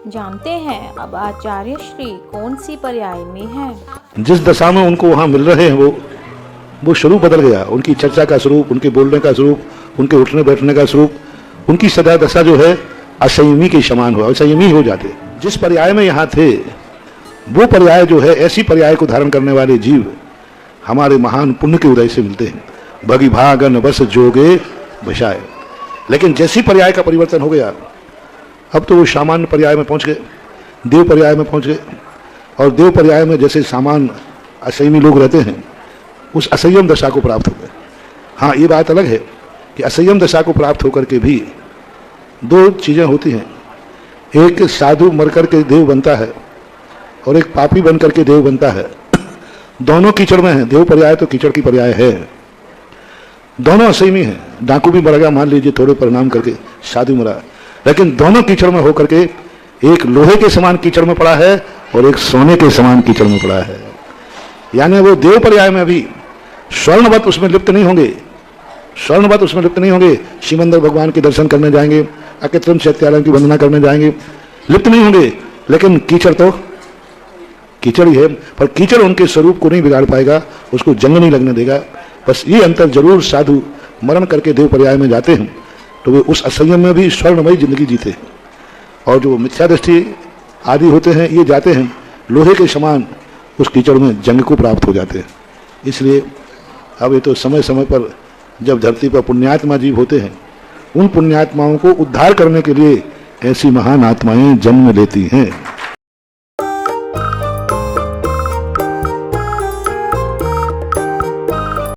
जानते हैं अब आचार्य श्री कौन सी पर्याय में है। जिस दशा में उनको वहाँ मिल रहे हैं वो स्वरूप बदल गया। उनकी चर्चा का स्वरूप, उनके बोलने का स्वरूप, उनके उठने बैठने का स्वरूप, उनकी सदा दशा जो है असंयमी के समान हुआ, असंयमी हो जाते। जिस पर्याय में यहाँ थे वो पर्याय जो है, ऐसी पर्याय को धारण करने वाले जीव हमारे महान पुण्य के उदय से मिलते हैं। भगी भागन बस जोगे बसाए। लेकिन जैसी पर्याय का परिवर्तन हो गया, अब तो वो सामान्य पर्याय में पहुंच गए, देव पर्याय में पहुंच गए। और देव पर्याय में जैसे सामान्य असंयमी लोग रहते हैं, उस असंयम दशा को प्राप्त हो गए। हाँ, ये बात अलग है कि असंयम दशा को प्राप्त होकर के भी दो चीज़ें होती हैं। एक साधु मर करके देव बनता है और एक पापी बन करके देव बनता है। दोनों कीचड़ में हैं। देव पर्याय तो कीचड़ की पर्याय है। दोनों असंयमी हैं। डाकू भी मर गया, मान लीजिए थोड़े परिणाम करके, साधु मरा, लेकिन दोनों कीचड़ में होकर के एक लोहे के समान कीचड़ में पड़ा है और एक सोने के समान कीचड़ में पड़ा है। यानी वो देव पर्याय में भी स्वर्णवत उसमें लिप्त नहीं होंगे, स्वर्णवत उसमें लिप्त नहीं होंगे। शिवमंदिर भगवान के दर्शन करने जाएंगे, अकृत्रिम सत्यालय की वंदना करने जाएंगे, लिप्त नहीं होंगे। लेकिन कीचड़ तो कीचड़ ही है, पर कीचड़ उनके स्वरूप को नहीं बिगाड़ पाएगा, उसको जंग नहीं लगने देगा। बस ये अंतर जरूर, साधु मरण करके देव पर्याय में जाते हैं तो वे उस असंयम में भी स्वर्णमयी जिंदगी जीते हैं। और जो मिथ्या दृष्टि आदि होते हैं, ये जाते हैं लोहे के समान उस कीचड़ में जंग को प्राप्त हो जाते हैं। इसलिए अब ये तो समय समय पर जब धरती पर पुण्यात्मा जीव होते हैं, उन पुण्यात्माओं को उद्धार करने के लिए ऐसी महान आत्माएं जन्म लेती हैं।